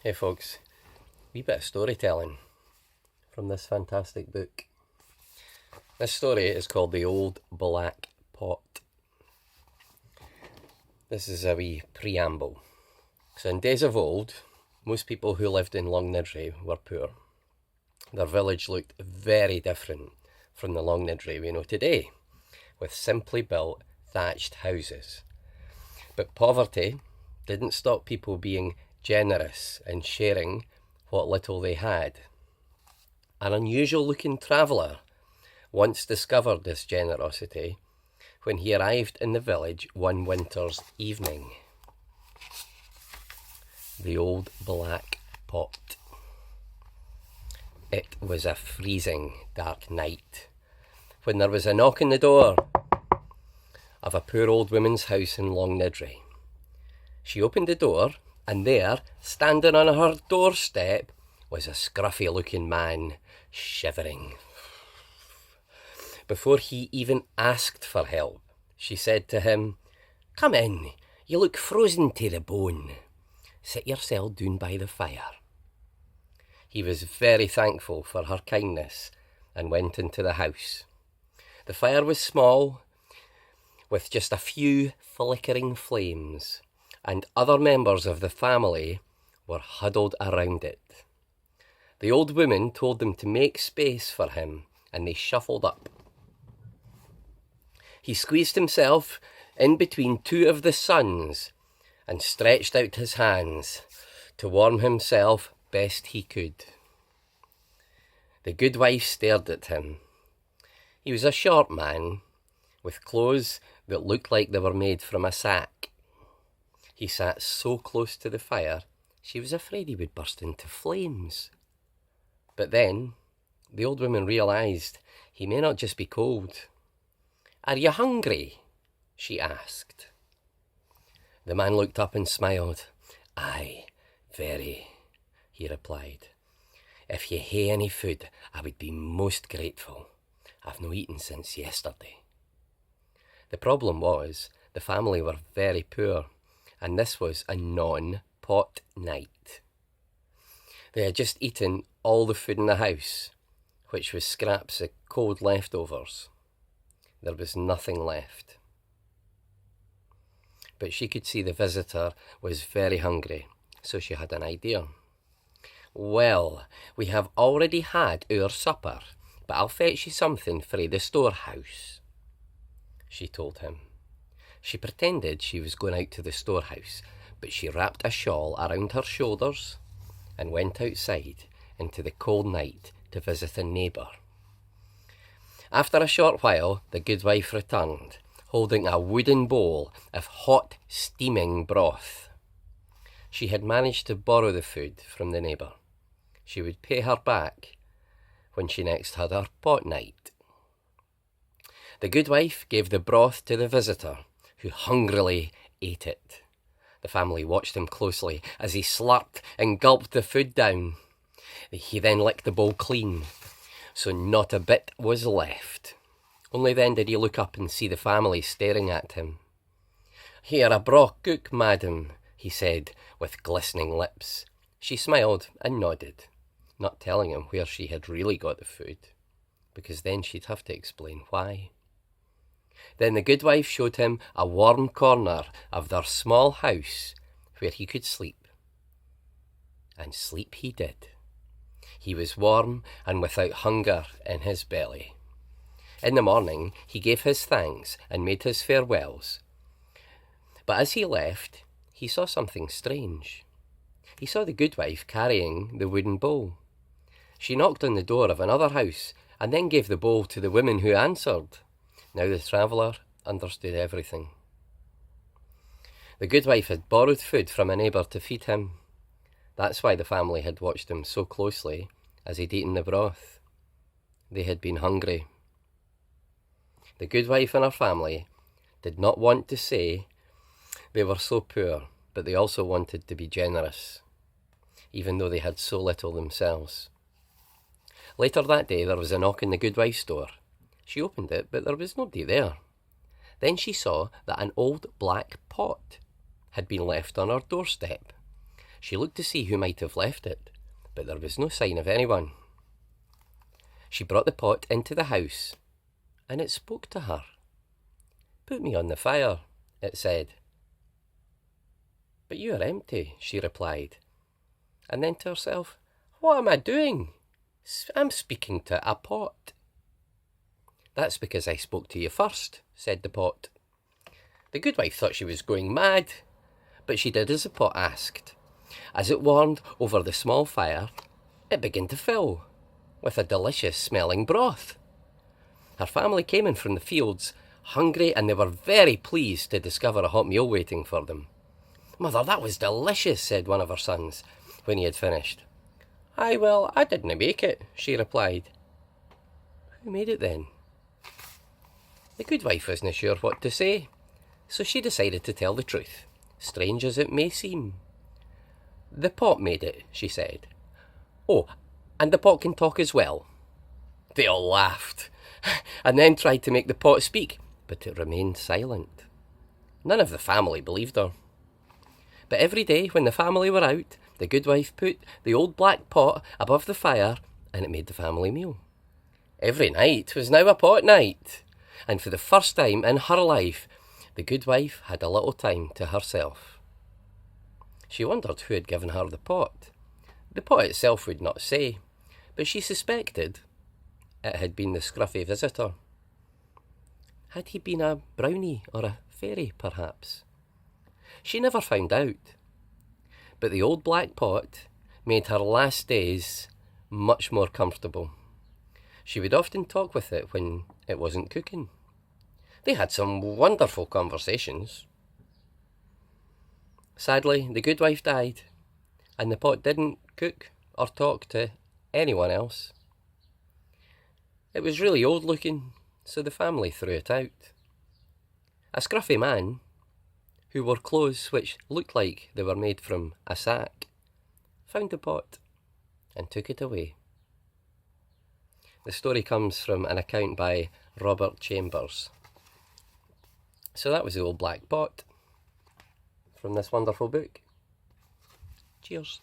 Hey folks, wee bit of storytelling from this fantastic book. This story is called The Old Black Pot. This is a wee preamble. So in days of old, most people who lived in Longnidrey were poor. Their village looked very different from the Longnidrey we know today, with simply built thatched houses. But poverty didn't stop people being generous and sharing what little they had. An unusual looking traveller once discovered this generosity when he arrived in the village one winter's evening. The Old Black Pot. It was a freezing dark night when there was a knock on the door of a poor old woman's house in Longnidrey. She opened the door, and there, standing on her doorstep, was a scruffy-looking man, shivering. Before he even asked for help, she said to him, "Come in, you look frozen to the bone. Sit yourself down by the fire." He was very thankful for her kindness and went into the house. The fire was small, with just a few flickering flames, and other members of the family were huddled around it. The old woman told them to make space for him, and they shuffled up. He squeezed himself in between two of the sons and stretched out his hands to warm himself best he could. The good wife stared at him. He was a short man, with clothes that looked like they were made from a sack. He sat so close to the fire, she was afraid he would burst into flames. But then, the old woman realised he may not just be cold. "Are you hungry?" she asked. The man looked up and smiled. "Aye, very," he replied. "If you hae any food, I would be most grateful. I've no eaten since yesterday." The problem was, the family were very poor, and this was a non-pot night. They had just eaten all the food in the house, which was scraps of cold leftovers. There was nothing left. But she could see the visitor was very hungry, so she had an idea. "Well, we have already had our supper, but I'll fetch you something frae the storehouse," she told him. She pretended she was going out to the storehouse, but she wrapped a shawl around her shoulders and went outside into the cold night to visit a neighbour. After a short while, the good wife returned, holding a wooden bowl of hot, steaming broth. She had managed to borrow the food from the neighbour. She would pay her back when she next had her pot night. The good wife gave the broth to the visitor, who hungrily ate it. The family watched him closely as he slurped and gulped the food down. He then licked the bowl clean, so not a bit was left. Only then did he look up and see the family staring at him. "Here a broth cook, madam," he said with glistening lips. She smiled and nodded, not telling him where she had really got the food, because then she'd have to explain why. Then the good wife showed him a warm corner of their small house where he could sleep. And sleep he did. He was warm and without hunger in his belly. In the morning, he gave his thanks and made his farewells. But as he left, he saw something strange. He saw the good wife carrying the wooden bowl. She knocked on the door of another house and then gave the bowl to the woman who answered. Now the traveller understood everything. The good wife had borrowed food from a neighbour to feed him. That's why the family had watched him so closely as he'd eaten the broth. They had been hungry. The good wife and her family did not want to say they were so poor, but they also wanted to be generous, even though they had so little themselves. Later that day, there was a knock on the good wife's door. She opened it, but there was nobody there. Then she saw that an old black pot had been left on her doorstep. She looked to see who might have left it, but there was no sign of anyone. She brought the pot into the house, and it spoke to her. "Put me on the fire," it said. "But you are empty," she replied. And then to herself, "What am I doing? I'm speaking to a pot." "That's because I spoke to you first," said the pot. The goodwife thought she was going mad, but she did as the pot asked. As it warmed over the small fire, it began to fill with a delicious smelling broth. Her family came in from the fields, hungry, and they were very pleased to discover a hot meal waiting for them. "Mother, that was delicious," said one of her sons when he had finished. "Aye, well, I didn't make it," she replied. "Who made it then?" The goodwife wasn't sure what to say, so she decided to tell the truth, strange as it may seem. "The pot made it," she said. "Oh, and the pot can talk as well." They all laughed, and then tried to make the pot speak, but it remained silent. None of the family believed her. But every day when the family were out, the goodwife put the old black pot above the fire, and it made the family meal. Every night was now a pot night, and for the first time in her life, the goodwife had a little time to herself. She wondered who had given her the pot. The pot itself would not say, but she suspected it had been the scruffy visitor. Had he been a brownie or a fairy, perhaps? She never found out, but the old black pot made her last days much more comfortable. She would often talk with it when it wasn't cooking. They had some wonderful conversations. Sadly, the goodwife died, and the pot didn't cook or talk to anyone else. It was really old looking, so the family threw it out. A scruffy man, who wore clothes which looked like they were made from a sack, found the pot and took it away. The story comes from an account by Robert Chambers. So that was the old black pot from this wonderful book. Cheers.